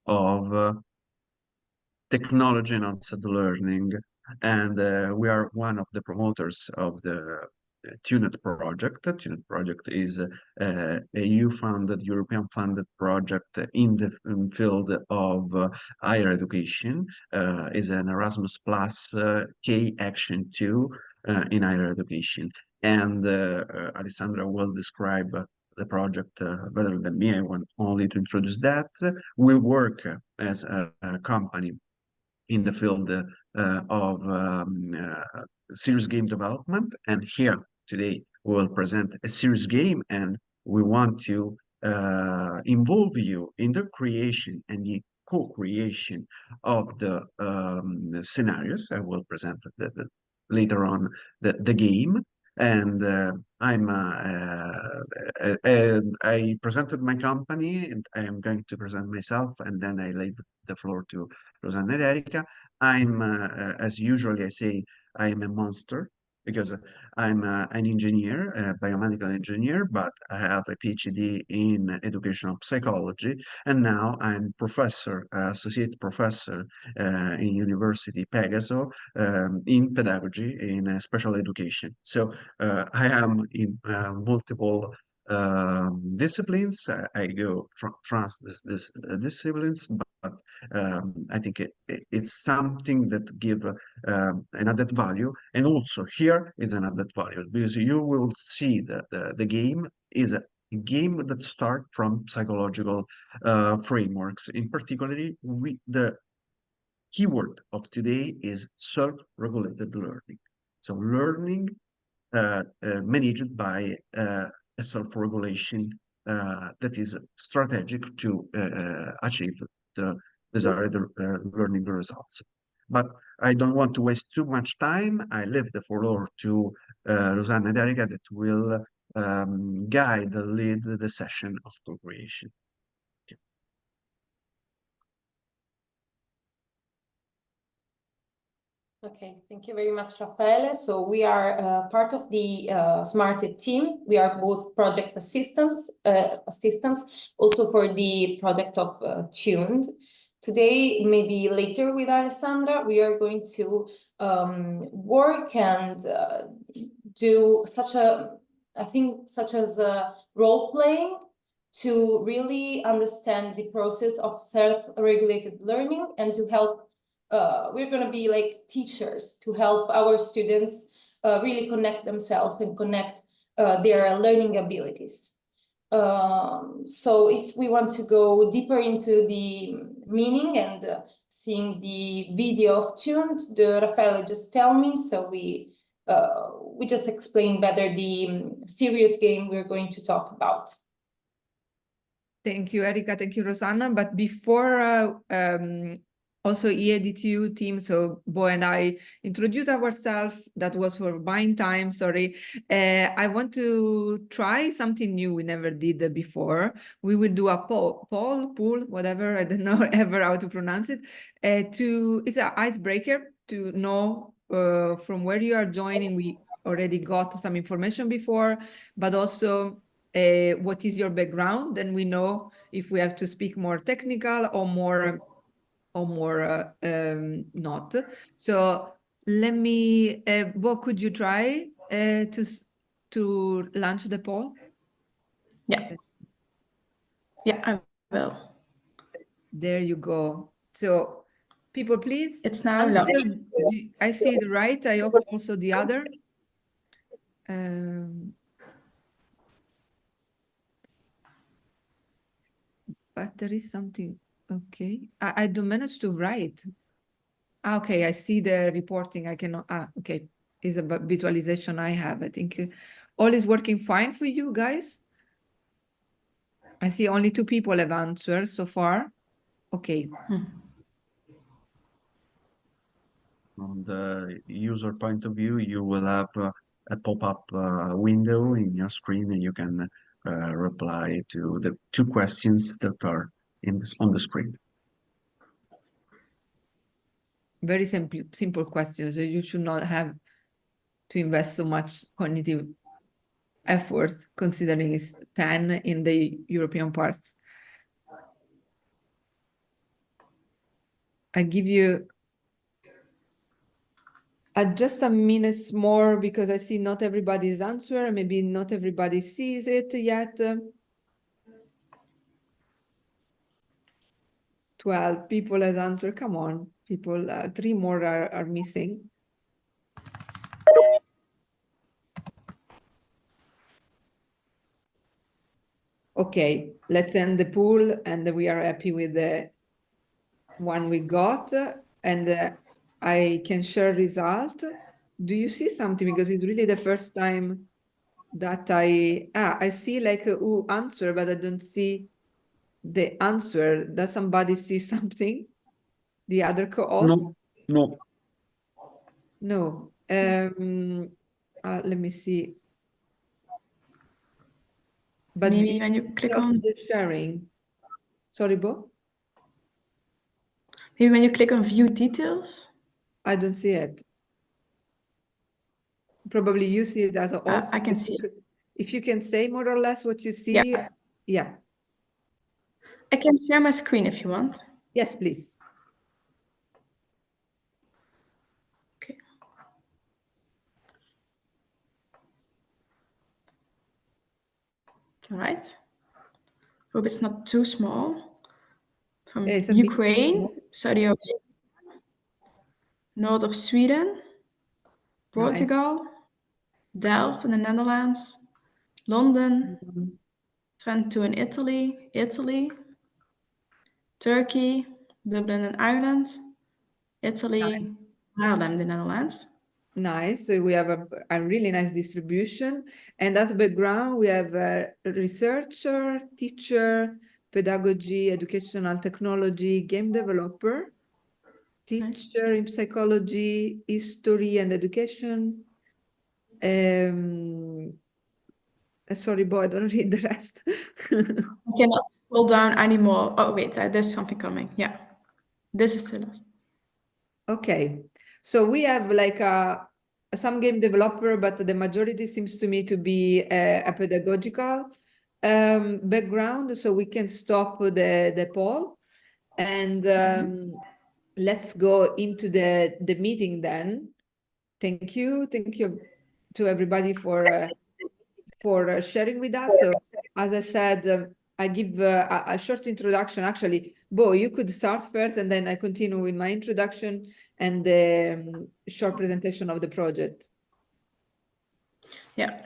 of technology and enhanced learning. And we are one of the promoters of the TUNET project. TUNET project is a EU-funded, European-funded project in the field of higher education. Is an Erasmus Plus K Action 2 in higher education. And Alessandra will describe the project better than me. I want only to introduce that. We work as a company in the field of serious game development. And here today we will present a serious game, and we want to involve you in the creation and the co-creation of the scenarios. I will present later on the game. And I presented my company, and I am going to present myself, and then I leave the floor to Rosanna and Erica. I'm, as usually I say, I am a monster because I'm an engineer, a biomedical engineer, but I have a PhD in educational psychology, and now I'm professor, associate professor in University Pegaso in pedagogy in special education. So I am in multiple disciplines. I go trans this disciplines, but I think it's something that give an added value, and also here is an added value because you will see that the game is a game that start from psychological frameworks. In particularly, the keyword of today is self-regulated learning. So learning managed by a self-regulation that is strategic to achieve the desired learning results. But I don't want to waste too much time. I leave the floor to Rosanna and Erica that will guide, lead the session of co-creation. Okay, thank you very much, Raffaele. So we are part of the SmartEd team. We are both project assistants, also for the project of Tuned. Today, maybe later with Alessandra, we are going to work and do such as role playing to really understand the process of self-regulated learning and to help. We're going to be like teachers to help our students really connect themselves and connect their learning abilities. So if we want to go deeper into the meaning and seeing the video of Tuned, Raffaele just tell me, so we just explain better the serious game we're going to talk about. Thank you, Erica. Thank you, Rosanna. But before also EADTU team, so Bo and I introduce ourselves. That was for buying time, sorry. I want to try something new we never did before. We will do a poll, whatever, I don't know ever how to pronounce it. It's an icebreaker to know from where you are joining. We already got some information before, but also what is your background, and we know if we have to speak more technical or more not. So let me, Bo, could you try to launch the poll? Yeah. Yeah, I will. There you go. So people, please. It's now launched. I see it right. I hope also the other. But there is something. Okay, I don't manage to write. Okay, I see the reporting. I cannot. Okay, is a visualization I have. I think all is working fine for you guys. I see only 2 people have answered so far. Okay. From the user point of view, you will have a pop-up window in your screen, and you can reply to the 2 questions that are on the screen. Very simple questions. So you should not have to invest so much cognitive effort, considering it's 10 in the European parts. I give you just some minutes more because I see not everybody's answer. Maybe not everybody sees it yet. 12 people has answered. Come on, people. 3 more are missing. Okay, let's end the poll, and we are happy with the one we got, and I can share result. Do you see something? Because it's really the first time that I see like who answer, but I don't see the answer. Does somebody see something? The other co-host? No. No. Let me see. But Maybe when you click just on, the sharing. Sorry, Bo? maybe when you click on view details. I don't see it. Probably you see it as a host. I can see it. If you can say more or less what you see. Yeah. Yeah. I can share my screen if you want. Yes, please. Okay. All right. Hope it's not too small. From It's a bit Ukraine, small. Saudi Arabia, north of Sweden, Nice. Portugal, Delft in the Netherlands, London, Trento in Italy, Turkey, Dublin in Ireland, Italy, Haarlem, the Netherlands. Nice. So we have a really nice distribution. And as background, we have a researcher, teacher, pedagogy, educational technology, game developer, teacher in psychology, history and education. Sorry, boy, I don't read the rest. I cannot scroll down anymore. Oh, wait, there's something coming. Yeah, this is the last. Okay, so we have like some game developer, but the majority seems to me to be a pedagogical background. So we can stop the poll, and let's go into the meeting then. Thank you to everybody for sharing with us. So as I said, I give a short introduction. Actually, Bo, you could start first, and then I continue with my introduction and the short presentation of the project. Yeah.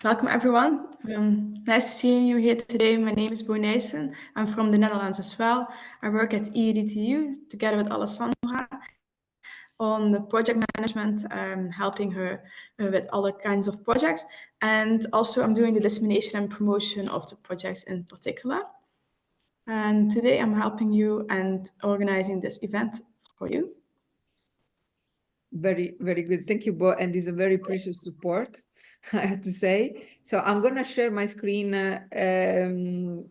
Welcome, everyone. Nice to see you here today. My name is Bo Nijssen. I'm from the Netherlands as well. I work at EADTU together with Alessandra on the project management, helping her with other kinds of projects. And also I'm doing the dissemination and promotion of the projects in particular. And today I'm helping you and organizing this event for you. Very, very good. Thank you, Bo. And this is a very precious support, I have to say. So I'm going to share my screen, the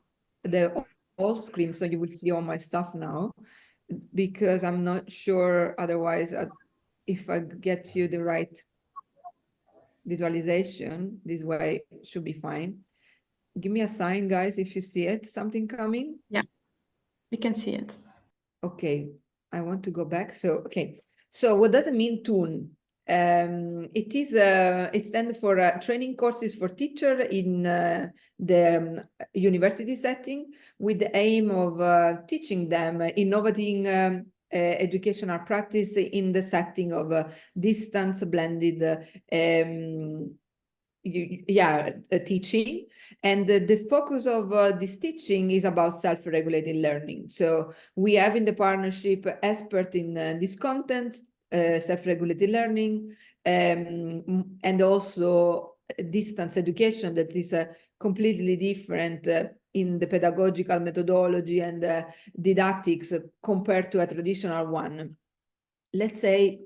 whole screen, so you will see all my stuff now, because I'm not sure otherwise if I get you the right visualization. This way should be fine. Give me a sign, guys, if you see it, something coming. Yeah, we can see it. Okay, I want to go back. So, okay. So what does it mean, TUN? It stands for training courses for teacher in the university setting, with the aim of teaching them innovating educational practice in the setting of distance blended teaching. And the focus of this teaching is about self-regulated learning. So we have in the partnership expert in this content, self-regulated learning, and also distance education that is completely different in the pedagogical methodology and didactics compared to a traditional one. Let's say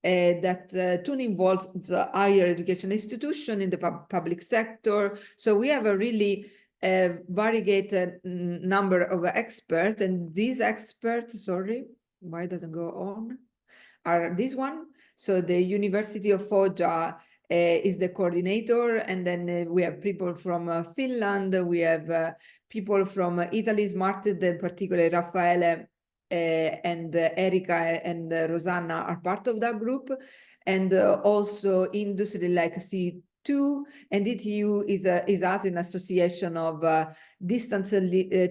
that TUN involves the higher education institution in the public sector. So we have a really variegated number of experts, and these experts, sorry, why doesn't go on, are this one. So the University of Foggia is the coordinator, and then we have people from Finland, we have people from Italy, Smarted, in particular Raffaele and Erika and Rosanna are part of that group, and also industry like C2 and DTU is us in association of distance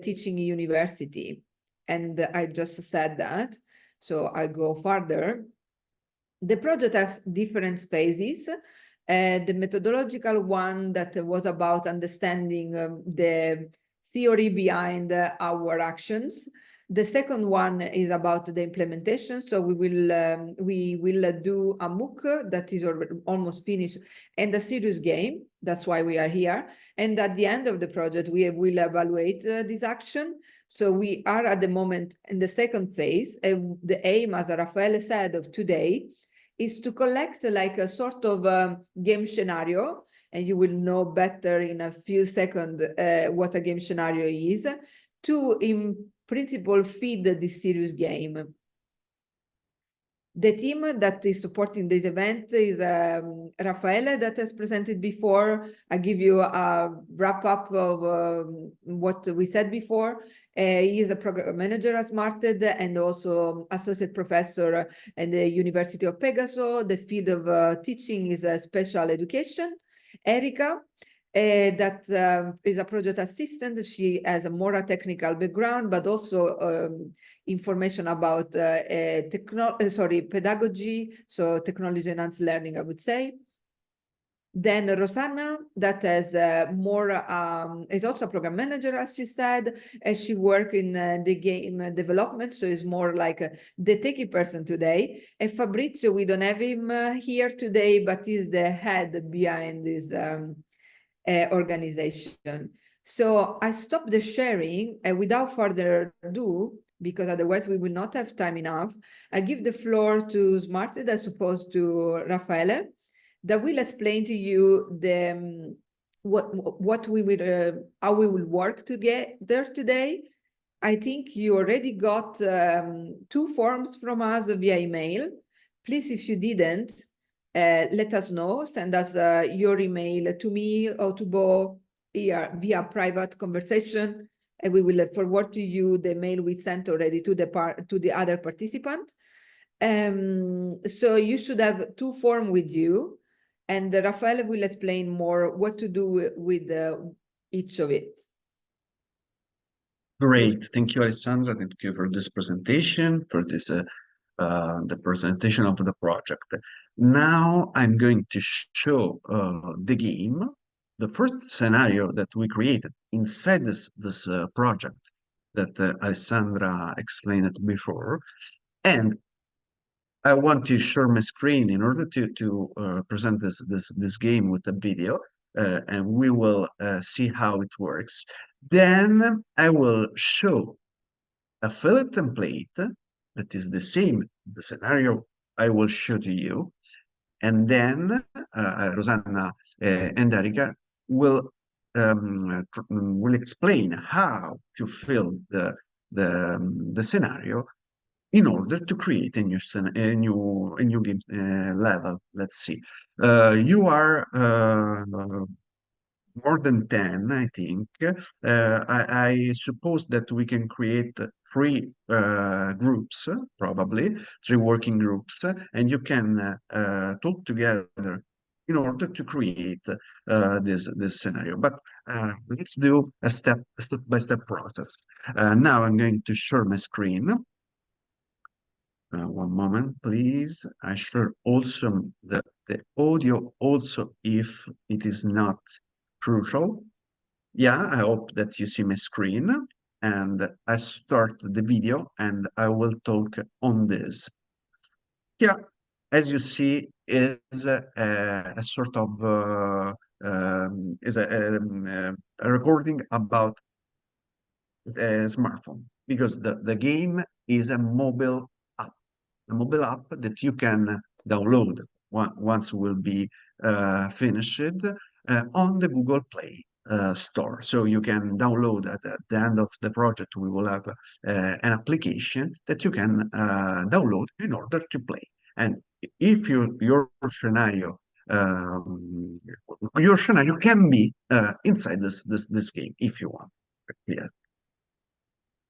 teaching university. And I just said that, so I go further. The project has different phases. The methodological one that was about understanding the theory behind our actions. The second one is about the implementation. So we will do a MOOC that is almost finished and a serious game. That's why we are here. And at the end of the project, we will evaluate this action. So we are at the moment in the second phase. The aim, as Raffaele said, of today is to collect like a sort of game scenario, and you will know better in a few seconds what a game scenario is, to in principle feed this serious game. The team that is supporting this event is Raffaele that has presented before. I give you a wrap up of what we said before. He is a program manager at Smarted and also associate professor at the University of Pegaso. The field of teaching is special education. Erika, that is a project assistant. She has a more technical background, but also information about pedagogy, so technology enhanced learning, I would say. Then Rosanna, that has is also a program manager, as she said, as she works in the game development, so is more like the techie person today. And Fabrizio, we don't have him here today, but he's the head behind this organization. So I stopped the sharing, and without further ado, because otherwise we will not have time enough, I give the floor to Smarted as opposed to Raffaele, that will explain to you the what we will how we will work together today. I think you already got 2 forms from us via email. Please, if you didn't, let us know. Send us your email to me or to Bo via private conversation, and we will forward to you the mail we sent already to the other participant. So you should have 2 forms with you, and Raffaele will explain more what to do with each of it. Great. Thank you, Alessandra. Thank you for this presentation, for this the presentation of the project. Now I'm going to show the game, the first scenario that we created inside this project that Alessandra explained before. And I want to share my screen in order to present this game with a video, and we will see how it works. Then I will show a filler template that is the same, the scenario I will show to you, and then Rosanna and Erika will explain how to fill the scenario in order to create a new game level. Let's see. You are more than 10, I think. I suppose that we can create 3 groups, probably 3 working groups, and you can talk together in order to create this scenario. But let's do a step-by-step process. Now I'm going to share my screen. One moment, please. I share also the audio also if it is not crucial. Yeah, I hope that you see my screen, and I start the video and I will talk on this. Yeah, as you see, is a sort of a recording about a smartphone, because the game is a mobile app that you can download once will be finished on the Google Play Store. So you can download at the end of the project. We will have an application that you can download in order to play. And if your scenario can be inside this game if you want. Yeah.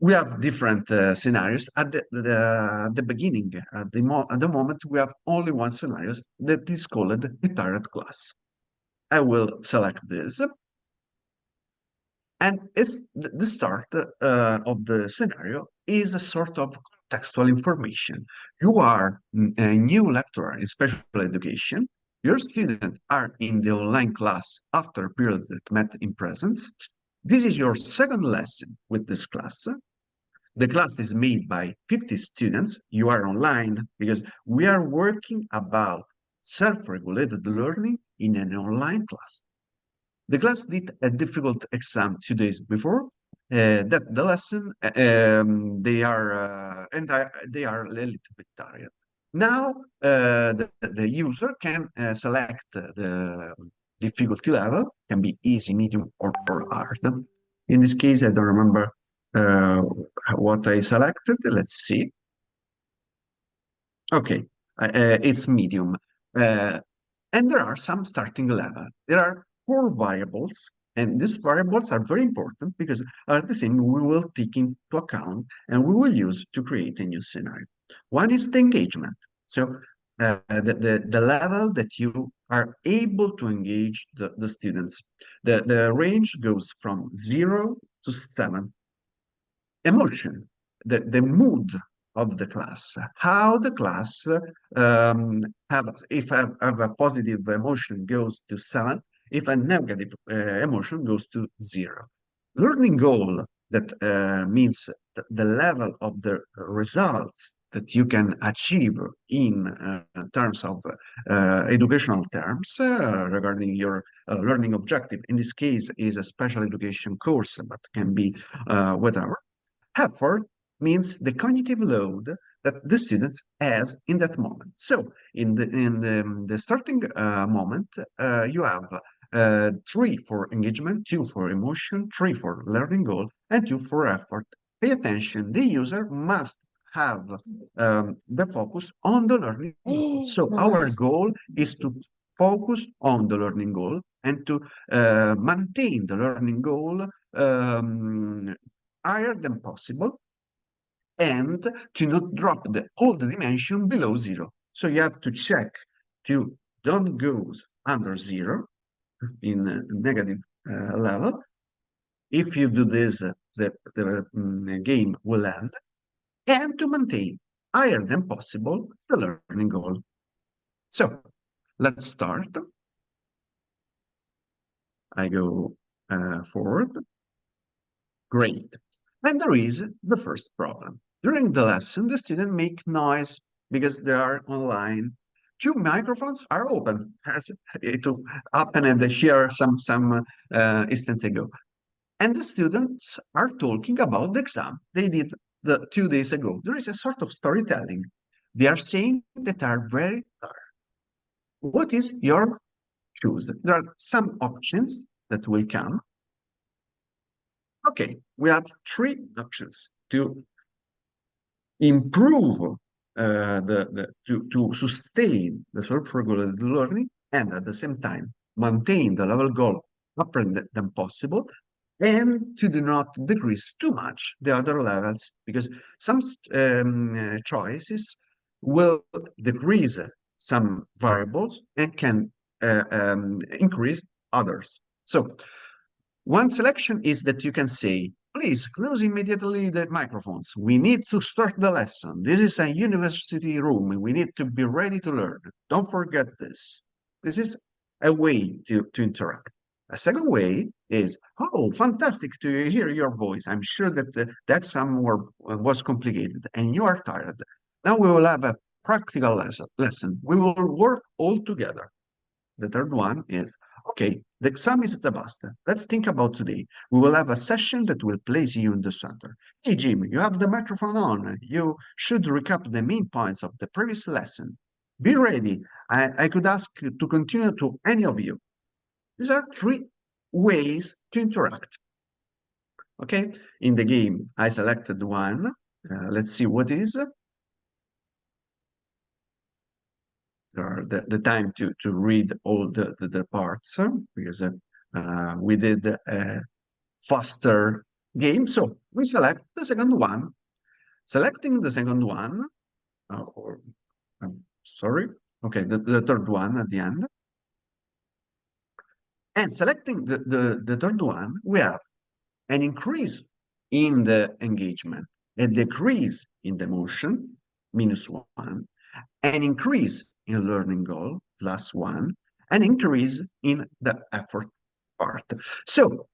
we have different scenarios at the beginning. At the moment, we have only one scenario that is called a target class. I will select this, and it's the start of the scenario is a sort of contextual information. You are a new lecturer in special education. Your students are in the online class after a period that met in presence. This is your second lesson with this class. The class is made by 50 students. You are online because we are working about self-regulated learning in an online class. The class did a difficult exam 2 days before. That the lesson they are they are a little bit tired. Now the user can select the difficulty level, can be easy, medium, or hard. In this case, I don't remember uh, what I selected. Let's see. Okay, it's medium. And there are some starting level. There are 4 variables, and these variables are very important because are the same we will take into account and we will use to create a new scenario. One is the engagement. So the level that you are able to engage the students. The range goes from 0 to 7. Emotion, the mood of the class, how the class if I have a positive emotion goes to 7, if a negative emotion goes to 0. Learning goal, that means the level of the results that you can achieve in terms of educational terms regarding your learning objective. In this case, is a special education course, but can be whatever. Effort means the cognitive load that the student has in that moment. So in the starting moment, you have 3 for engagement, 2 for emotion, 3 for learning goal, and 2 for effort. Pay attention, the user must have the focus on the learning goal. So our goal is to focus on the learning goal and to maintain the learning goal higher than possible, and to not drop all the dimension below 0. So you have to check to don't go under 0 in negative level. If you do this, the game will end, and to maintain higher than possible the learning goal. So let's start. I go forward. Great. And there is the first problem. During the lesson, the students make noise because they are online. 2 microphones are open, as it happened here some instant ago. And the students are talking about the exam they did 2 days ago. There is a sort of storytelling. They are saying that they are very tired. What is your choose? There are some options that will come. Okay, we have 3 options to improve to sustain the self-regulated learning and at the same time maintain the level goal upper than possible, and to do not decrease too much the other levels, because some choices will decrease some variables and can increase others. So one selection is that you can say, please close immediately the microphones. We need to start the lesson. This is a university room. We need to be ready to learn. Don't forget this. This is a way to interact. A second way is, oh, fantastic to hear your voice. I'm sure that the exam was complicated and you are tired. Now we will have a practical lesson. We will work all together. The third one is, okay, the exam is the best. Let's think about today. We will have a session that will place you in the center. Hey, Jim, you have the microphone on. You should recap the main points of the previous lesson. Be ready. I could ask to continue to any of you. These are 3 ways to interact. Okay, in the game, I selected one. Let's see what is. The time to read all the parts because we did a faster game. So we select the second one. Selecting the second one, sorry, okay, the third one at the end. And selecting the third one, we have an increase in the engagement, a decrease in the motion, -1, an increase in learning goal, +1, an increase in the effort part. So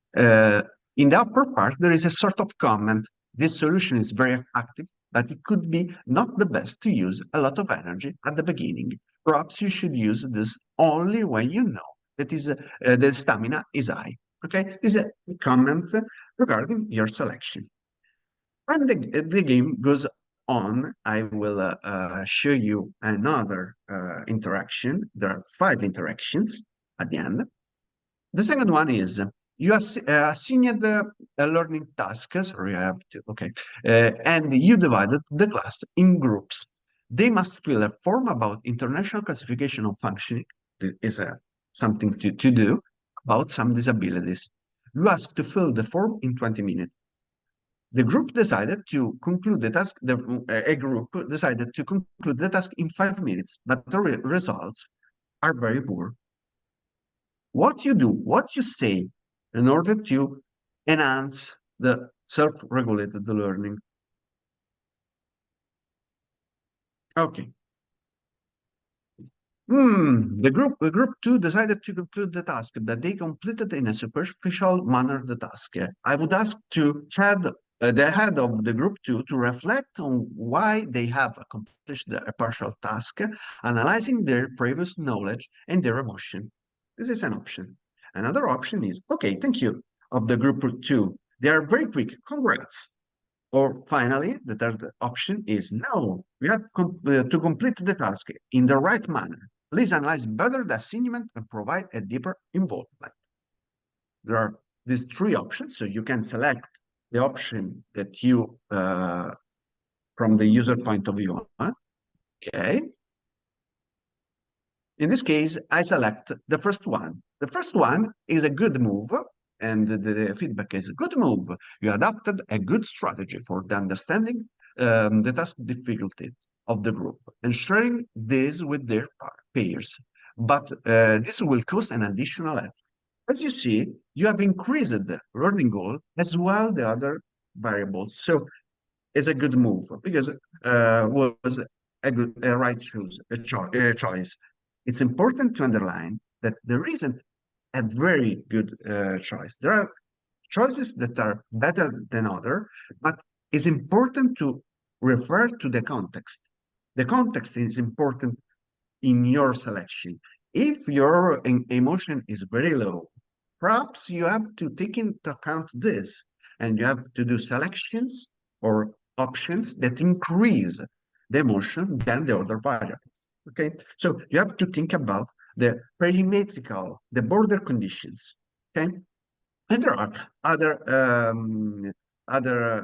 in the upper part, there is a sort of comment. This solution is very active, but it could be not the best to use a lot of energy at the beginning. Perhaps you should use this only when you know that is the stamina is high. Okay, this is a comment regarding your selection. And the game goes on. I will show you another interaction. There are 5 interactions at the end. The second one is you assigned learning tasks, or you have to, okay, and you divided the class in groups. They must fill a form about international classification of functioning. This is something to do about some disabilities. You ask to fill the form in 20 minutes. The group decided to conclude the task, a group decided to conclude the task in 5 minutes, but the results are very poor. What you do, what you say in order to enhance the self-regulated learning. Okay. The group 2 decided to conclude the task, but they completed in a superficial manner the task. I would ask to the head of the group 2 to reflect on why they have accomplished a partial task, analyzing their previous knowledge and their emotion. This is an option. Another option is, okay, thank you, of the group 2. They are very quick, congrats. Or finally, the third option is, no, we have to complete the task in the right manner. Please analyze better the assignment and provide a deeper involvement. There are these 3 options, so you can select the option that you, from the user point of view, okay. In this case, I select the first one. The first one is a good move, and the feedback is a good move. You adopted a good strategy for the understanding the task difficulty of the group and sharing this with their peers. But this will cost an additional effort. As you see, you have increased the learning goal as well the other variables. So it's a good move because was a right choice. It's important to underline that there isn't a very good choice. There are choices that are better than other, but it's important to refer to the context. The context is important in your selection. If your emotion is very low, perhaps you have to take into account this, and you have to do selections or options that increase the emotion than the other variables. Okay, so you have to think about the perimetrical, the border conditions. Okay, and there are other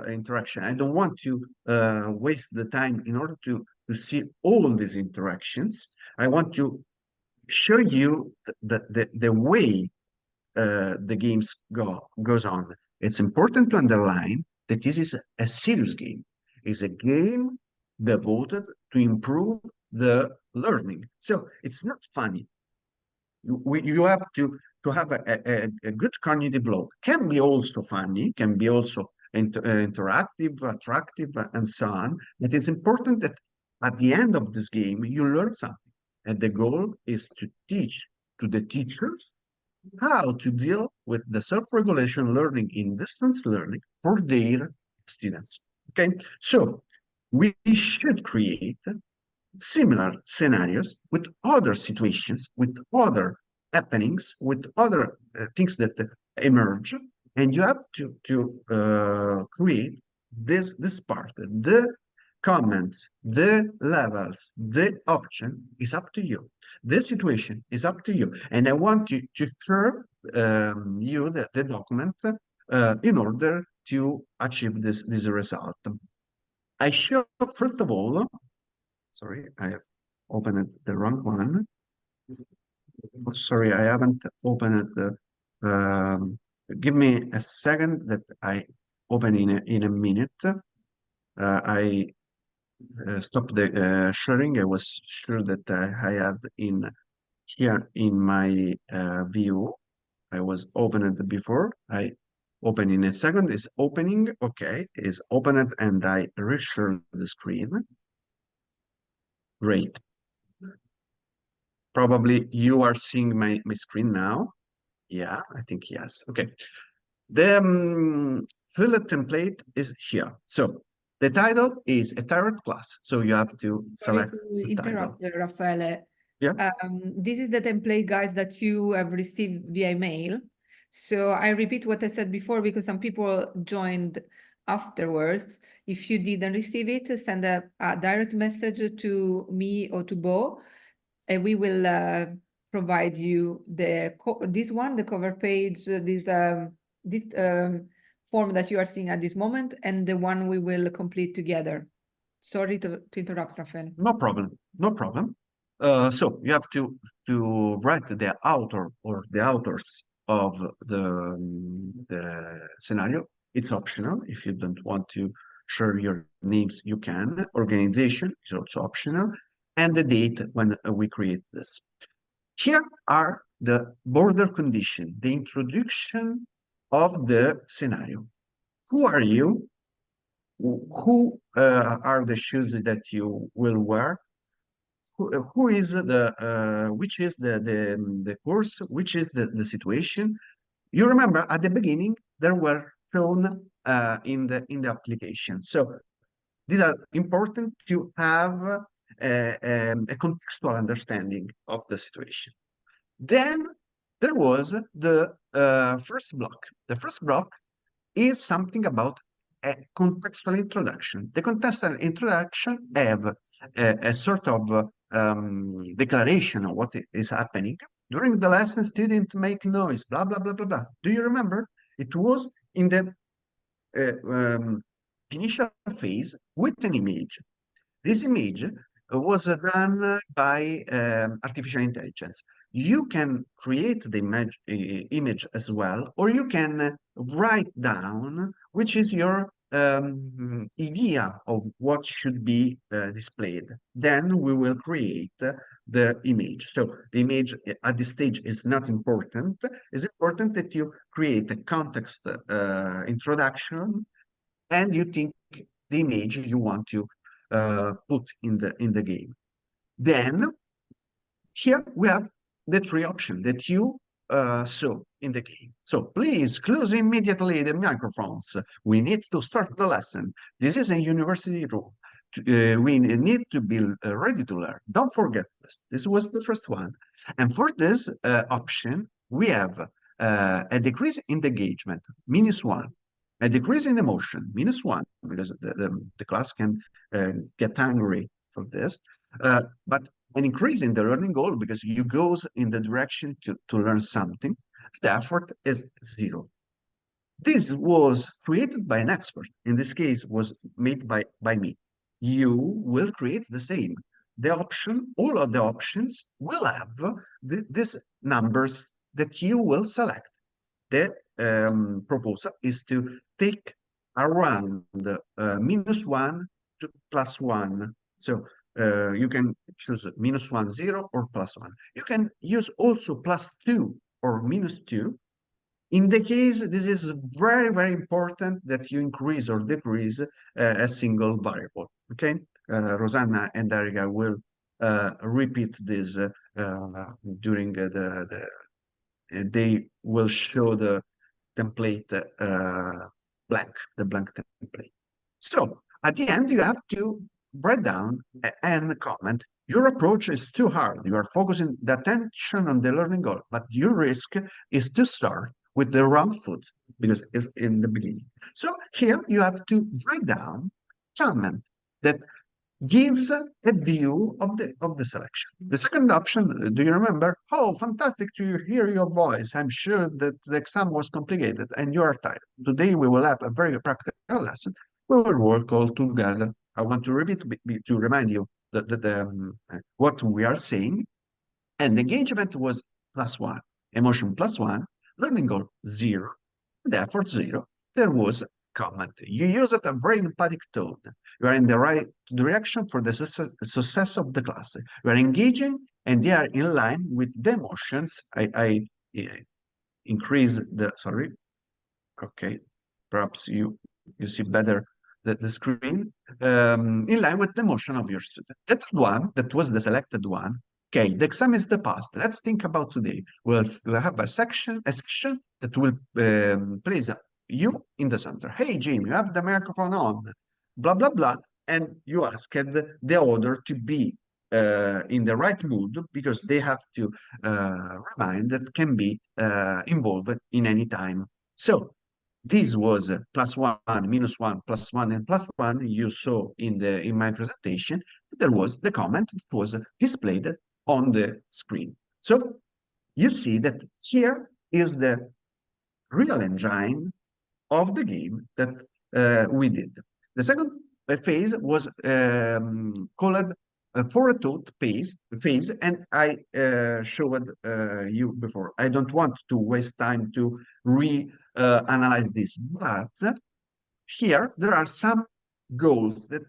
interaction. I don't want to waste the time in order to see all these interactions. I want to show you the way the games goes on. It's important to underline that this is a serious game. It's a game devoted to improve the learning. So it's not funny. You have to have a good cognitive load. Can be also funny, can be also interactive, attractive, and so on. It is important that at the end of this game, you learn something. And the goal is to teach to the teachers how to deal with the self-regulation learning in distance learning for their students. Okay, so we should create similar scenarios with other situations, with other happenings, with other things that emerge, and you have to create this part. The comments, the levels, the option is up to you. The situation is up to you, and I want you to share you the document in order to achieve this result. I show first of all. Sorry, I have opened the wrong one. Sorry, I haven't opened the. Give me a second that I open in a minute. I stopped the sharing. I was sure that I had in here in my view. I was opened before. I open in a second. Is opening. Okay, is opened, and I reshare the screen. Great. Probably you are seeing my screen now. Yeah, I think yes. Okay. The fillet template is here. So the title is a tarot class. So you have to Sorry select to the title. interrupt, Raffaele. Yeah. This is the template, guys, that you have received via mail. So I repeat what I said before because some people joined afterwards. If you didn't receive it, send a direct message to me or to Bo, and we will provide you this one, the cover page, this form that you are seeing at this moment, and the one we will complete together. Sorry to interrupt, Raffaele. No problem. No problem. So you have to write the author or the authors of the scenario. It's optional. If you don't want to share your names, you can. Organization is also optional, and the date when we create this. Here are the border condition, the introduction of the scenario. Who are you? Who are the shoes that you will wear? Who is which is the course, which is the situation? You remember at the beginning there were shown in the application. So these are important to have a contextual understanding of the situation. Then there was the first block. The first block is something about a contextual introduction. The contextual introduction have a sort of declaration of what is happening. During the lesson, students make noise, blah, blah, blah, blah, blah. Do you remember? It was in the initial phase with an image. This image was done by artificial intelligence. You can create the image as well, or you can write down which is your idea of what should be displayed. Then we will create the image. So the image at this stage is not important. It's important that you create a context introduction and you think the image you want to put in the game. Then here we have the three options that you saw in the game. So please close immediately the microphones. We need to start the lesson. This is a university room. We need to be ready to learn. Don't forget this. This was the first one. And for this option, we have a decrease in the engagement, -1. A decrease in emotion, -1, because the class can get angry for this. But an increase in the learning goal because you goes in the direction to learn something, the effort is 0. This was created by an expert. In this case, was made by me. You will create the same. The option, all of the options will have these numbers that you will select. The proposal is to take around -1 to +1. So you can choose -1, 0, or +1. You can use also +2 or -2. In the case, this is very, very important that you increase or decrease a single variable. Okay, Rosanna and Erica will repeat this during they will show the template the blank template. So at the end, you have to write down and comment. Your approach is too hard. You are focusing the attention on the learning goal, but your risk is to start with the wrong foot because it's in the beginning. So here you have to write down comment that gives a view of the selection. The second option, do you remember? Oh, fantastic to hear your voice. I'm sure that the exam was complicated and you are tired. Today we will have a very practical lesson. We will work all together. I want to repeat to remind you that what we are saying. And engagement was +1, emotion +1, learning goal 0, and effort 0. There was comment. You use it a very emphatic tone. You are in the right direction for the success of the class. You are engaging, and they are in line with the emotions. I increase the, sorry. Okay, perhaps you see better the screen, in line with the motion of your student. That one, that was the selected one. Okay, the exam is the past. Let's think about today. We'll have a section that will place you in the center. Hey, Jim, you have the microphone on, blah, blah, blah. And you asked the other to be in the right mood, because they have to remind that can be involved in any time. So this was +1, -1, +1, and +1 you saw in my presentation. There was the comment that was displayed on the screen. So you see that here is the real engine of the game that we did. The second phase was called forethought phase, and I showed you before. I don't want to waste time to analyze this, but here there are some goals that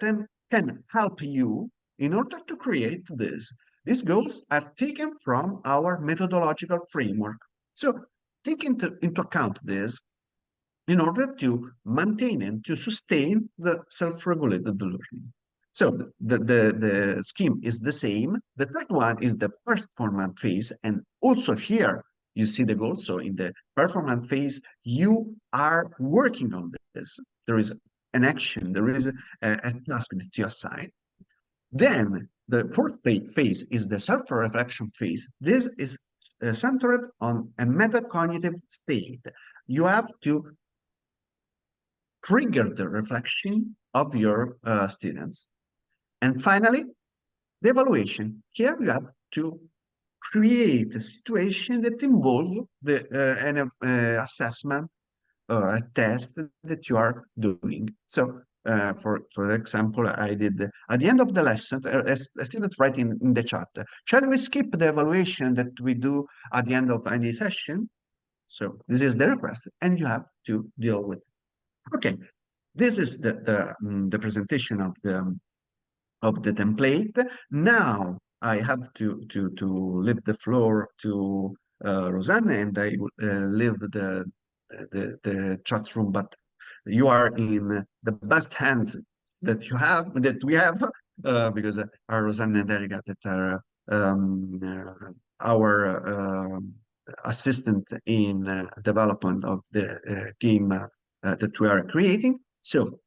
can help you in order to create this. These goals are taken from our methodological framework. So take into account this in order to maintain and to sustain the self-regulated learning. So the scheme is the same. The third one is the performance phase. And also here, you see the goal. So in the performance phase, you are working on this. There is an action, there is a task that you assign. Then the fourth phase is the self-reflection phase. This is centered on a metacognitive state. You have to trigger the reflection of your students. And finally, the evaluation. Here you have to create a situation that involves an assessment or a test that you are doing. So, for example, I did at the end of the lesson, a student write in the chat, shall we skip the evaluation that we do at the end of any session? So this is the request, and you have to deal with it. Okay, this is the presentation of the template. Now I have to leave the floor to Rosanna, and I leave the chat room. But you are in the best hands that we have, because our Rosanna and Erika that are our assistant in development of the game that we are creating. So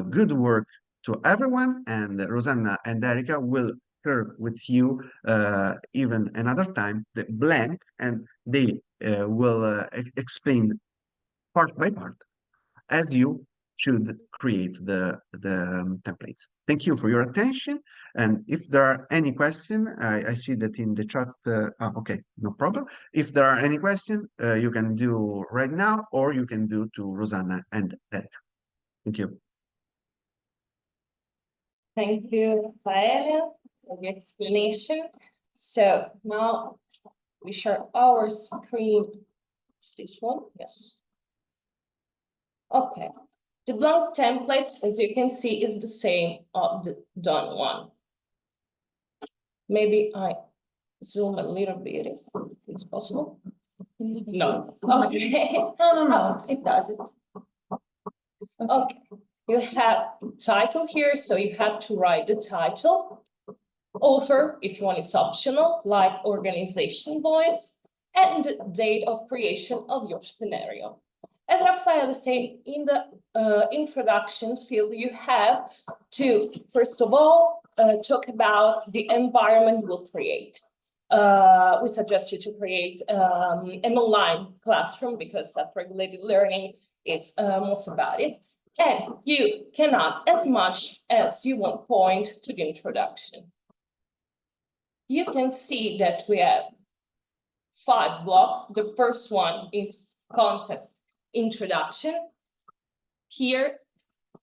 good work to everyone, and Rosanna and Erika will share with you even another time the blank, and they will explain part by part as you should create the templates. Thank you for your attention. And if there are any questions, I see that in the chat, okay, no problem. If there are any questions, you can do right now, or you can do to Rosanna and Erika. Thank you. Thank you, Raffaele, for the explanation. So now we share our screen. Is this one? Yes. Okay. The blank template, as you can see, is the same of the done one. Maybe I zoom a little bit if it's possible. No. Okay. No, it doesn't. Okay. You have title here, so you have to write the title. Author, if you want, it's optional, like organization voice, and the date of creation of your scenario. As Raffaele said, in the introduction field, you have to, first of all, talk about the environment you will create. We suggest you to create an online classroom, because self-regulated learning, it's most about it. And you cannot, as much as you want, point to the introduction. You can see that we have 5 blocks. The first one is context, introduction. Here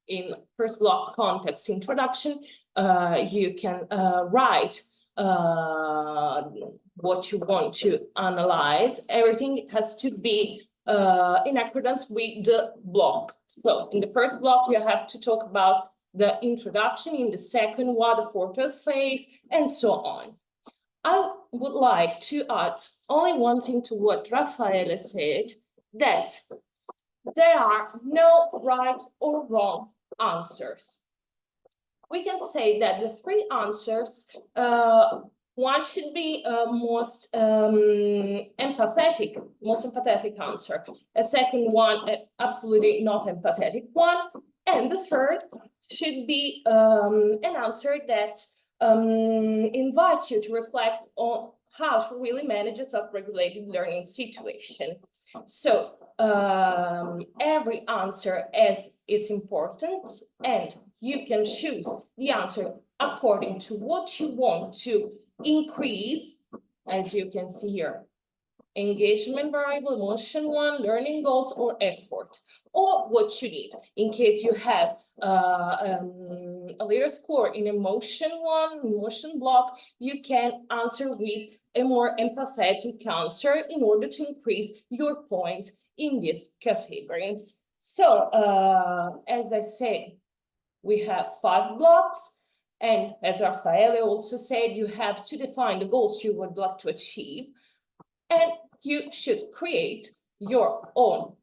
in first block, context, introduction, you can write what you want to analyze. Everything has to be in accordance with the block. So in the first block, you have to talk about the introduction, in the second one, the fourth phase, and so on. I would like to add only one thing to what Raffaele said, that there are no right or wrong answers. We can say that the three answers, one should be most empathetic answer. A second one, absolutely not empathetic one. And the third should be an answer that invites you to reflect on how to really manage a self-regulated learning situation. So every answer has its importance, and you can choose the answer according to what you want to increase, as you can see here. Engagement variable, emotion one, learning goals, or effort, or what you need. In case you have a little score in emotion one, emotion block, you can answer with a more empathetic answer in order to increase your points in this category. So, as I said, we have 5 blocks, and as Raffaele also said, you have to define the goals you would like to achieve, and you should create your own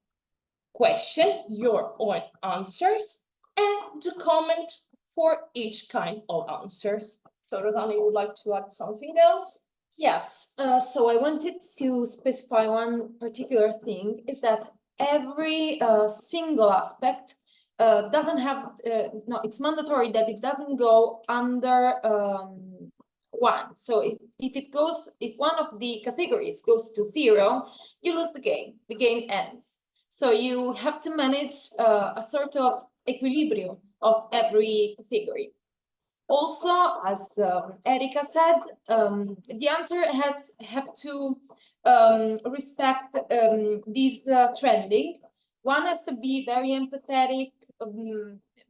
question, your own answers, and the comment for each kind of answers. So Rosanna, you would like to add something else? Yes, so I wanted to specify one particular thing, is that every single aspect doesn't have, no, it's mandatory that it doesn't go under one. So if one of the categories goes to 0, you lose the game ends. So you have to manage a sort of equilibrium of every category. Also, as Erika said, the answer have to respect this trending. One has to be very empathetic.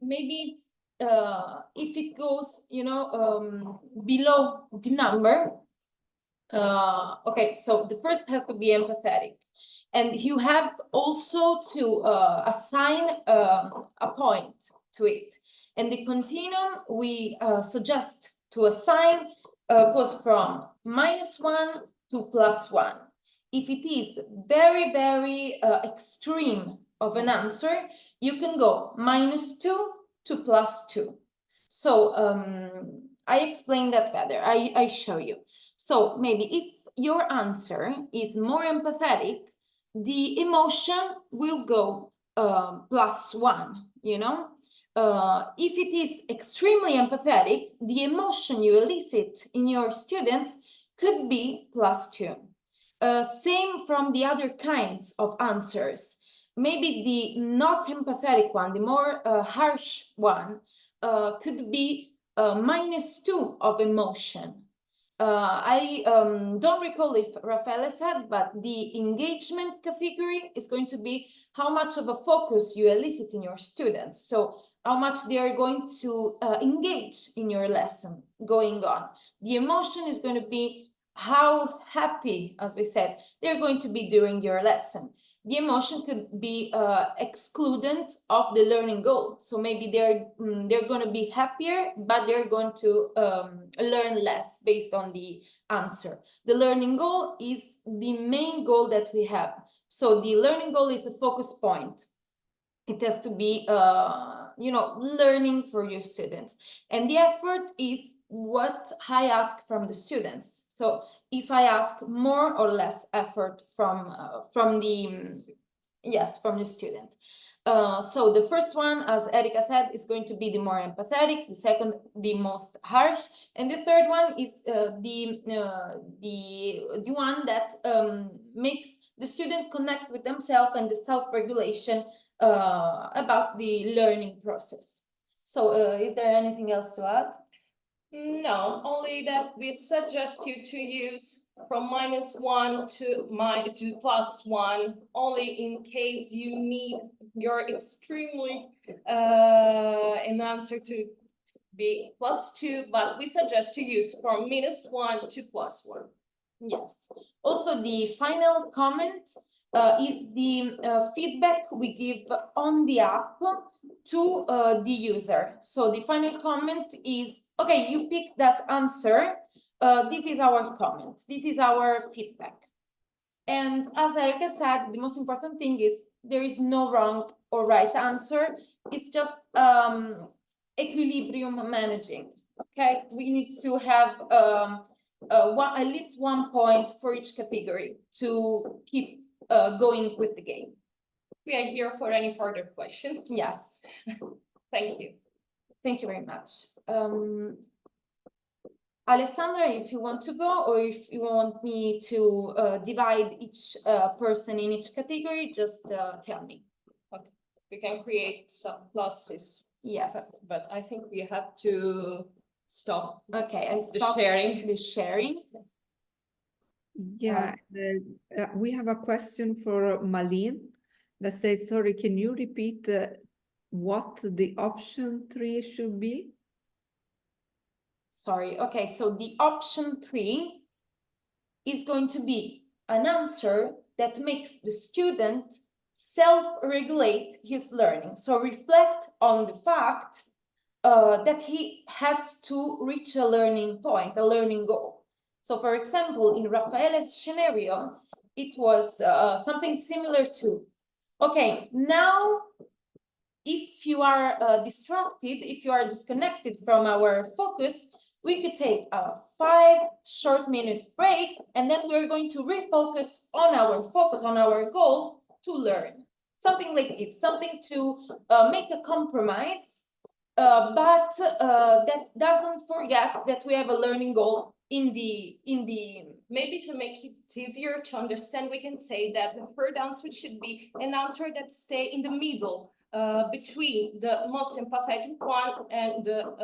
Maybe if it goes, below the number. Okay, so the first has to be empathetic, and you have also to assign a point to it. And the continuum we suggest to assign goes from -1 to +1. If it is very, very extreme of an answer, you can go -2 to +2. So I explain that better. I show you. So maybe if your answer is more empathetic, the emotion will go +1, if it is extremely empathetic, the emotion you elicit in your students could be +2. Same from the other kinds of answers. Maybe the not empathetic one, the more harsh one, could be -2 of emotion. I don't recall if Raffaele said, but the engagement category is going to be how much of a focus you elicit in your students. So how much they are going to engage in your lesson going on. The emotion is going to be how happy, as we said, they're going to be during your lesson. The emotion could be excludent of the learning goal. So maybe they're going to be happier, but they're going to learn less based on the answer. The learning goal is the main goal that we have. So the learning goal is the focus point. It has to be, learning for your students. And the effort is what I ask from the students. So if I ask more or less effort from the student. So the first one, as Erika said, is going to be the more empathetic. The second, the most harsh, and the third one is the one that makes the student connect with themselves and the self-regulation about the learning process. So is there anything else to add? No, only that we suggest you to use from -1 to +1, only in case you need your extremely an answer to be +2, but we suggest to use from -1 to +1. Yes. Also, the final comment is the feedback we give on the app to the user. So the final comment is, okay, you picked that answer. This is our comment. This is our feedback. And as Erica said, the most important thing is there is no wrong or right answer. It's just equilibrium managing. Okay, we need to have at least 1 point for each category to keep going with the game. We are here for any further questions. Yes. Thank you. Thank you very much. Alessandra, if you want to go, or if you want me to divide each person in each category, just tell me. Okay, we can create some classes. Yes. But I think we have to stop. Okay, I the stop sharing. the sharing. Yeah, we have a question for Malin that says, sorry, can you repeat what the option 3 should be? Sorry. Okay, so the option 3 is going to be an answer that makes the student self-regulate his learning. So reflect on the fact that he has to reach a learning point, a learning goal. So for example, in Raffaele's scenario, it was something similar to, okay, now if you are distracted, if you are disconnected from our focus, we could take a 5-short-minute break, and then we're going to refocus on our focus, on our goal to learn. Something like this, something to make a compromise, but that doesn't forget that we have a learning goal in the Maybe to make it easier to understand, we can say that the third answer should be an answer that stay in the middle, between the most empathetic one and the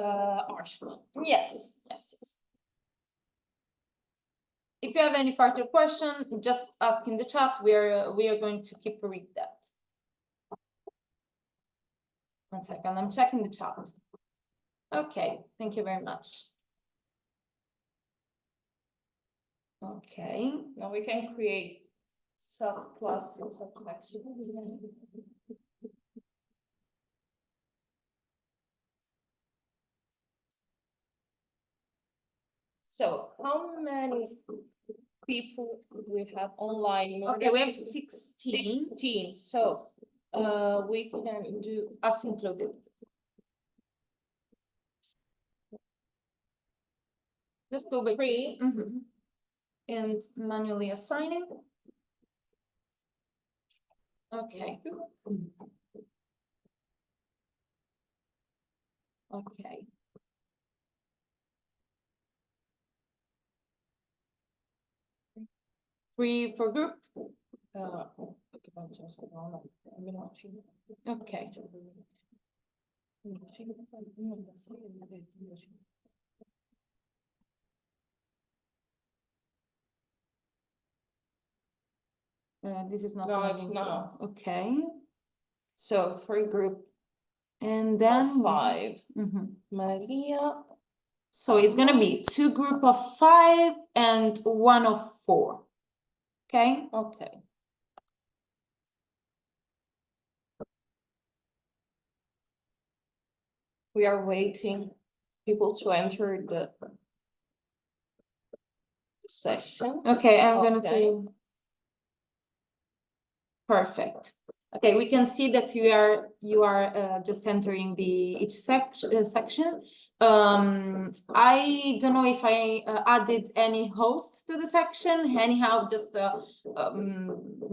harsh one. Yes. If you have any further question, just ask in the chat. We are going to keep read that. 1 second, I'm checking the chat. Okay, thank you very much. Okay. Now we can create subclasses, subsections. So how many people do we have online? Okay, we have 16. 16. So we can do Us included. Just go by 3. And manually assigning. Okay. Okay. Free for group. Okay. This is not logging. No. Okay. So for a group And then 5, Mhm. Maria. So it's gonna be 2 group of 5 and 1 of 4. Okay. Okay. We are waiting people to enter the session. Okay, I'm gonna Okay. do. Perfect. Okay, we can see that you are just entering each section. I don't know if I added any host to the section. Anyhow, just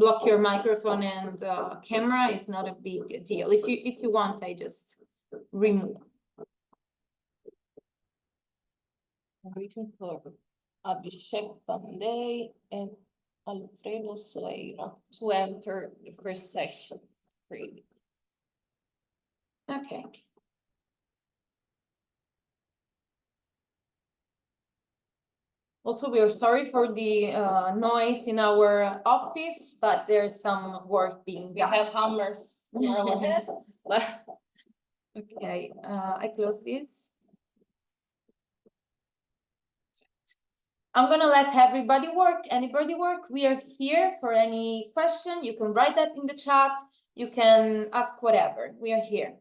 block your microphone and camera. It's not a big deal. If you want, I just remove. I'm waiting for Abhishek Pandey and Alfredo Soeiro to enter the first session. Free. Okay. Also, we are sorry for the noise in our office, but there's some work being We done. have hammers on our head. Okay, I close this. I'm gonna let everybody work. Anybody work? We are here for any question. You can write that in the chat. You can ask whatever. We are here.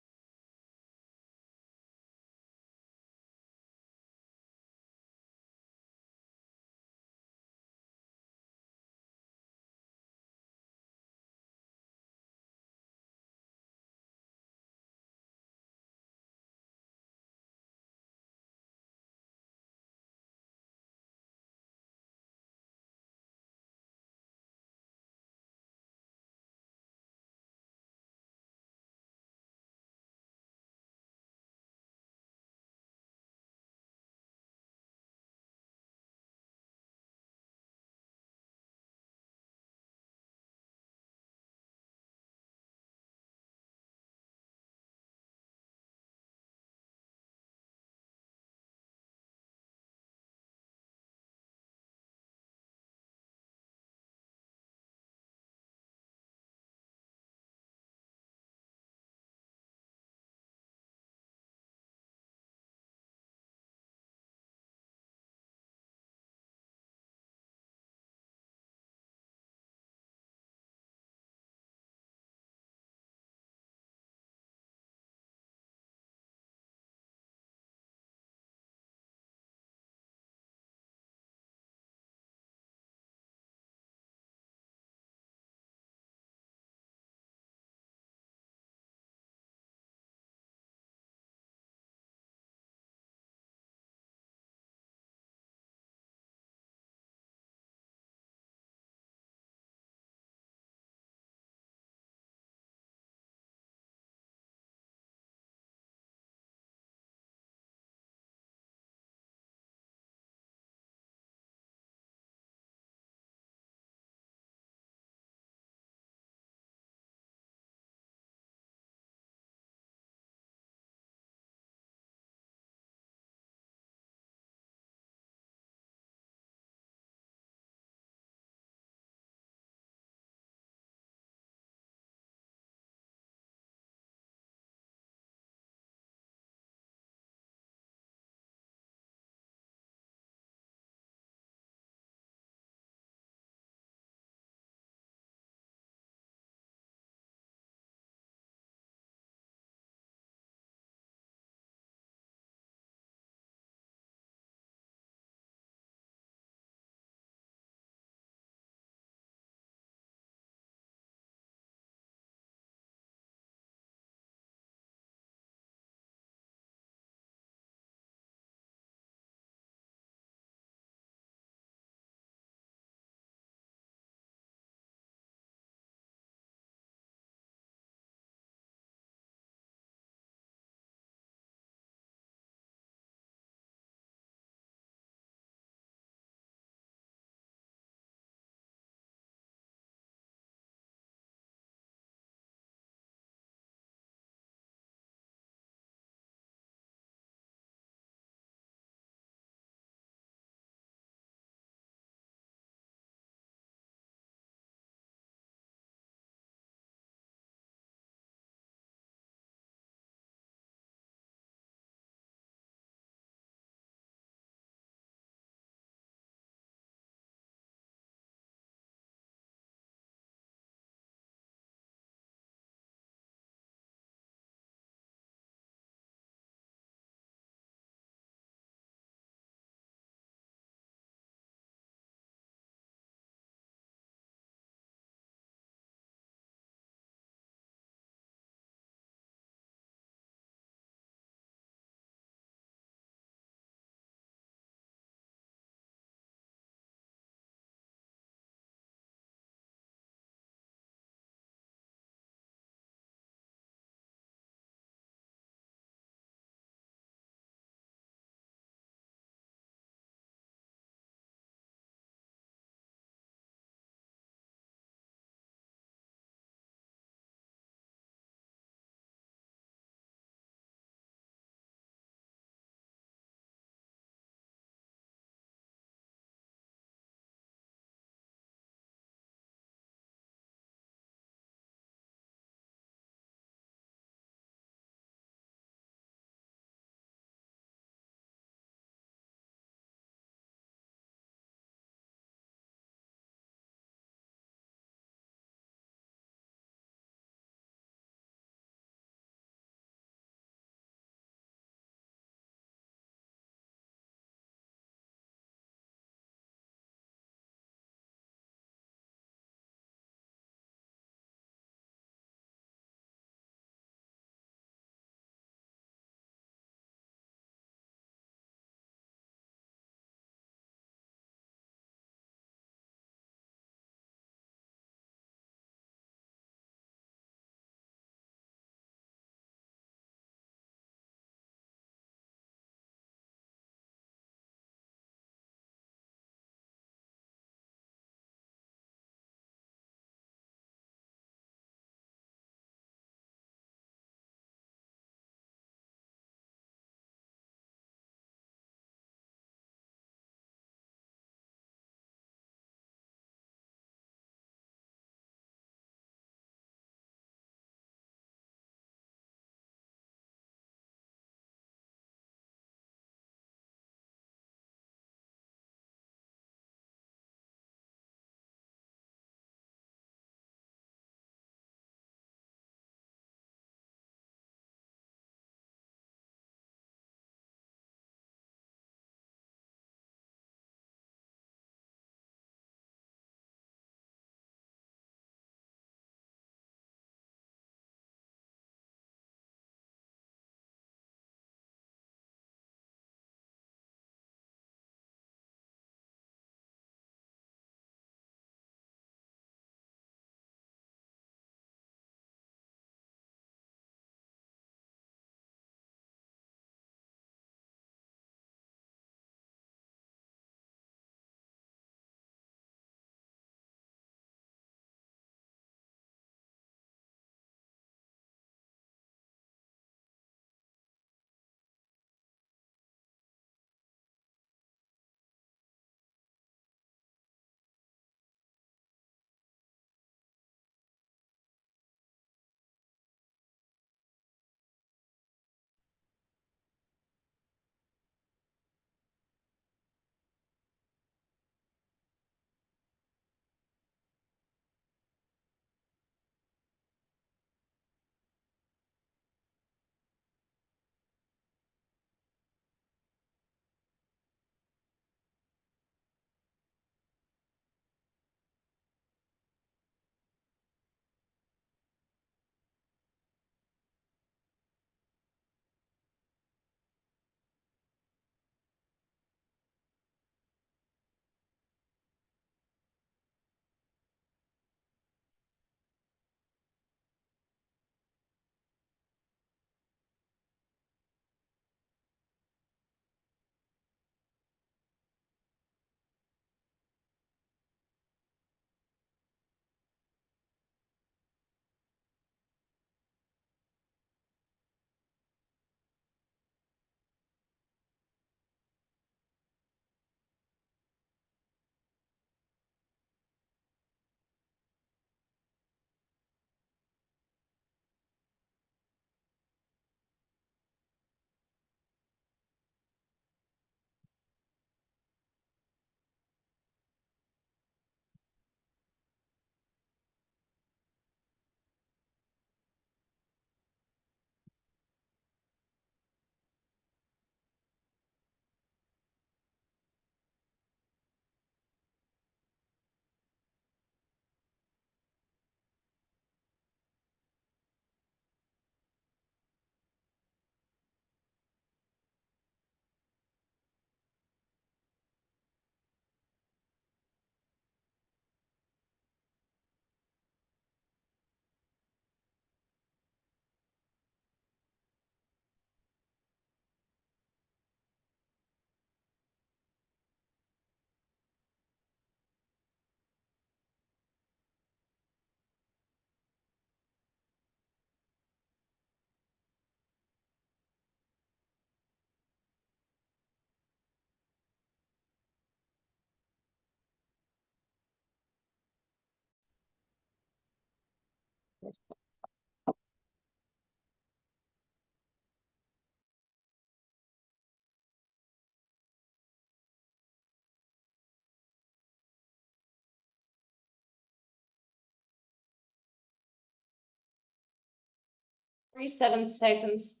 47 seconds.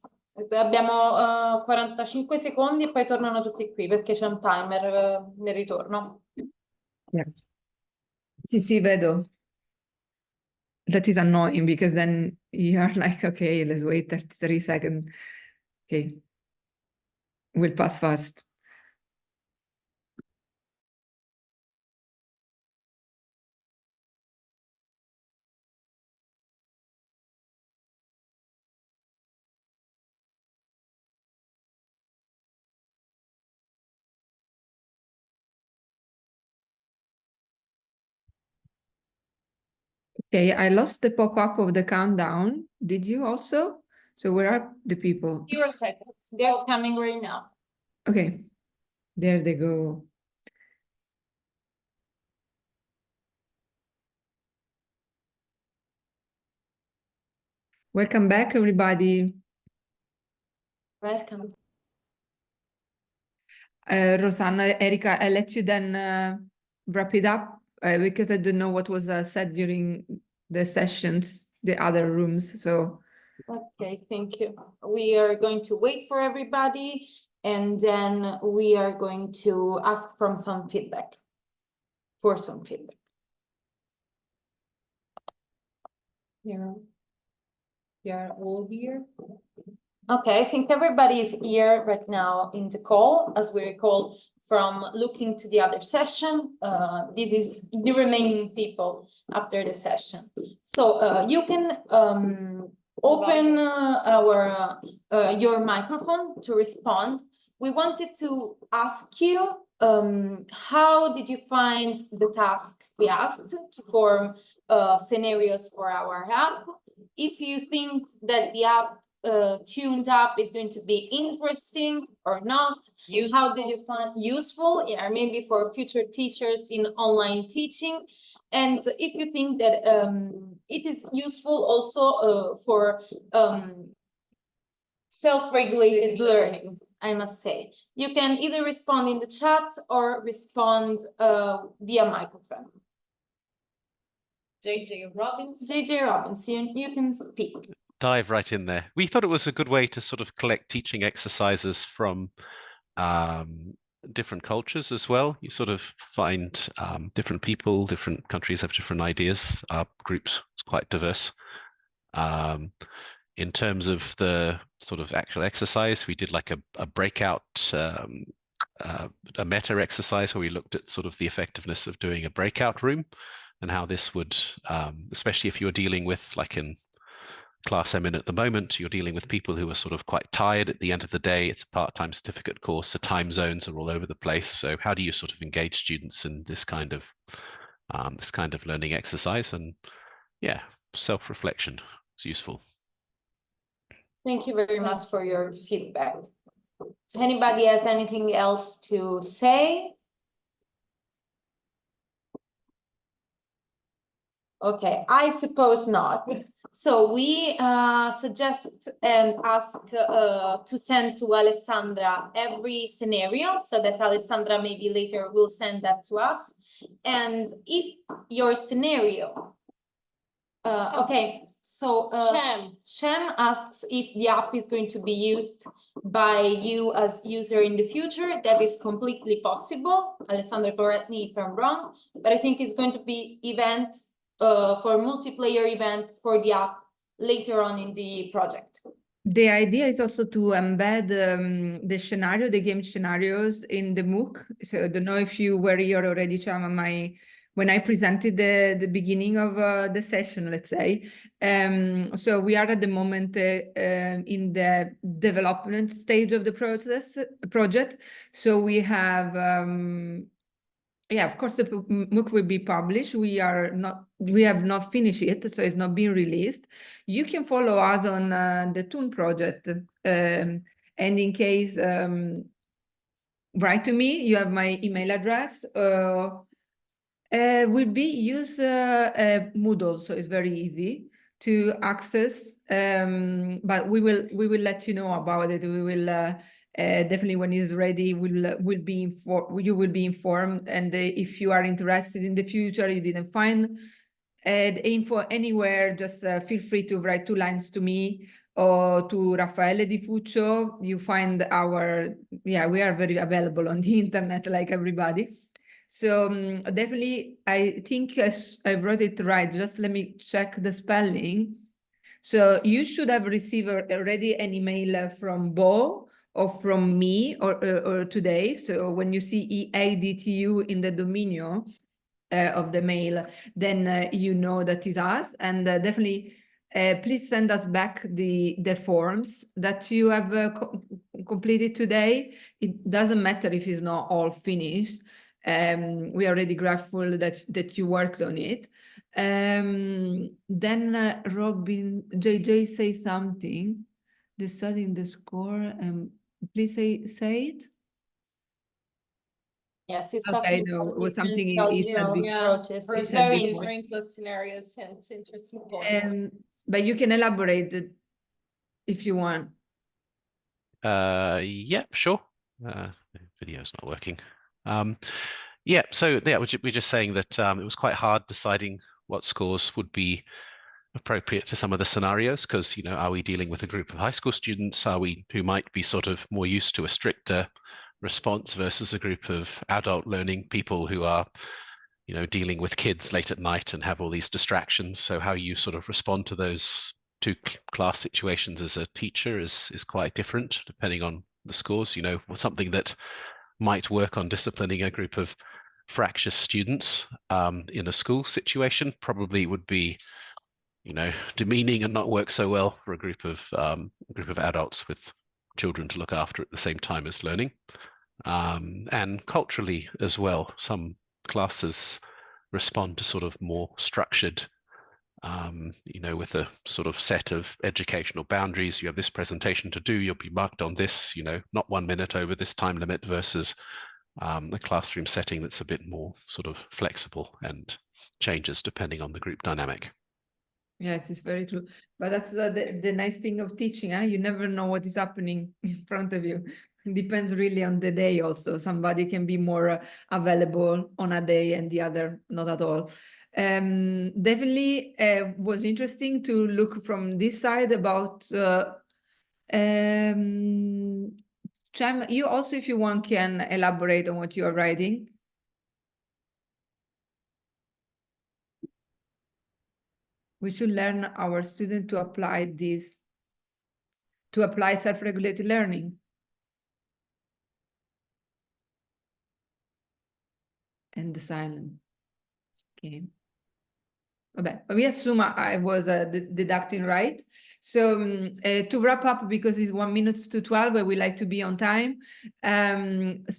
Abbiamo 45 secondi e poi tornano tutti qui perché c'è un timer nel ritorno. Yeah. Sì, vedo. That is annoying because then you are like, okay, let's wait 33 seconds. Okay. We'll pass fast. Okay, I lost the pop-up of the countdown. Did you also? So where are the people? 0 seconds. They're coming right now. Okay, there they go. Welcome back, everybody. Welcome. Rosanna, Erica, I'll let you then wrap it up because I don't know what was said during the sessions, the other rooms. So Okay, thank you. We are going to wait for everybody and then we are going to ask for some feedback. You're all here. Okay, I think everybody is here right now in the call. As we recall from looking to the other session, this is the remaining people after the session. So you can open your microphone to respond. We wanted to ask you, how did you find the task we asked to form scenarios for our app? If you think that the app tuned up is going to be interesting or not. How did you find useful? Yeah, maybe for future teachers in online teaching. And if you think that it is useful also for self-regulated learning, I must say. You can either respond in the chat or respond via microphone. JJ Robbins, you can speak. Dive right in there. We thought it was a good way to sort of collect teaching exercises from different cultures as well. You sort of find different people, different countries have different ideas. Our group's quite diverse. In terms of the sort of actual exercise, we did like a breakout, a meta exercise where we looked at sort of the effectiveness of doing a breakout room and how this would, especially if you're dealing with, like in class I'm in at the moment, you're dealing with people who are sort of quite tired at the end of the day. It's a part-time certificate course. The time zones are all over the place. So how do you sort of engage students in this kind of learning exercise? And yeah, self-reflection is useful. Thank you very much for your feedback. Anybody has anything else to say? Okay, I suppose not. So we suggest and ask to send to Alessandra every scenario so that Alessandra maybe later will send that to us. And if your scenario, okay, so Shem asks if the app is going to be used by you as user in the future. That is completely possible. Alessandra, correct me if I'm wrong, but I think it's going to be event for multiplayer event for the app later on in the project. the idea is also to embed the game scenarios in the MOOC. So I don't know if you were here already, Chama, when I presented the beginning of the session, let's say. So we are at the moment in the development stage of the project. So we have yeah, of course, the MOOC will be published. We have not finished it, so it's not being released. You can follow us on the Toon project, and in case, write to me. You have my email address. Will be use Moodle, so it's very easy to access. But we will let you know about it. We will. Definitely, when it's ready, you will be informed. And if you are interested in the future, you didn't find the info anywhere, just feel free to write 2 lines to me or to Raffaele Di Fuccio, you find we are very available on the internet like everybody. So definitely, I think I wrote it right. Just let me check the spelling. So you should have received already an email from Bo or from me or today. So when you see EADTU in the dominio of the mail, then you know that is us. And definitely, please send us back the forms that you have completed today. It doesn't matter if it's not all finished. We are really grateful that you worked on it. Then Robin, JJ say something. Deciding the score. Please say it. Yes, it's Okay, talking no, about it was something different he said Belgian before. approaches. He It's said very before. interesting scenarios, and it's interesting point. But you can elaborate if you want. Yeah, sure. Video's not working. Yeah, so yeah, we're just saying that it was quite hard deciding what scores would be appropriate for some of the scenarios, because, you know, are we dealing with a group of high school students? Who might be sort of more used to a stricter response versus a group of adult learning people who are, you know, dealing with kids late at night and have all these distractions. So how you sort of respond to those two class situations as a teacher is quite different depending on the scores. You know, something that might work on disciplining a group of fractious students in a school situation probably would be, you know, demeaning and not work so well for a group of adults with children to look after at the same time as learning. And culturally as well, some classes respond to sort of more structured, you know, with a sort of set of educational boundaries. You have this presentation to do, you'll be marked on this, you know, not 1 minute over this time limit, versus a classroom setting that's a bit more sort of flexible and changes depending on the group dynamic. Yes, it's very true. But that's the nice thing of teaching, huh? You never know what is happening in front of you. It depends really on the day also. Somebody can be more available on a day and the other not at all. Definitely was interesting to look from this side about Cem, you also, if you want, can elaborate on what you are writing. We should learn our students to apply self-regulated learning. And the silent. Okay. Okay, we assume I was deducting right. So to wrap up, because it's 1 minute to 12, we like to be on time.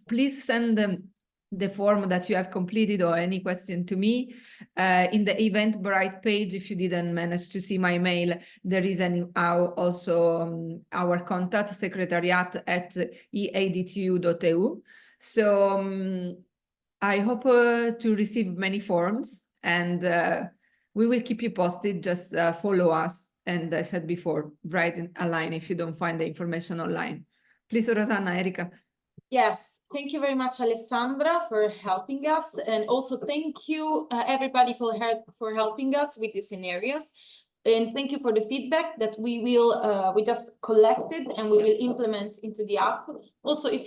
Please send the form that you have completed or any question to me in the Eventbrite page. If you didn't manage to see my mail, there is also our contact, secretariat@eadtu.eu. So I hope to receive many forms, and we will keep you posted. Just follow us. And I said before, write in a line if you don't find the information online. Please, Rosanna, Erika. Yes, thank you very much, Alessandra, for helping us. And also thank you, everybody, for helping us with these scenarios. And thank you for the feedback that we just collected and we will implement into the app. Also, if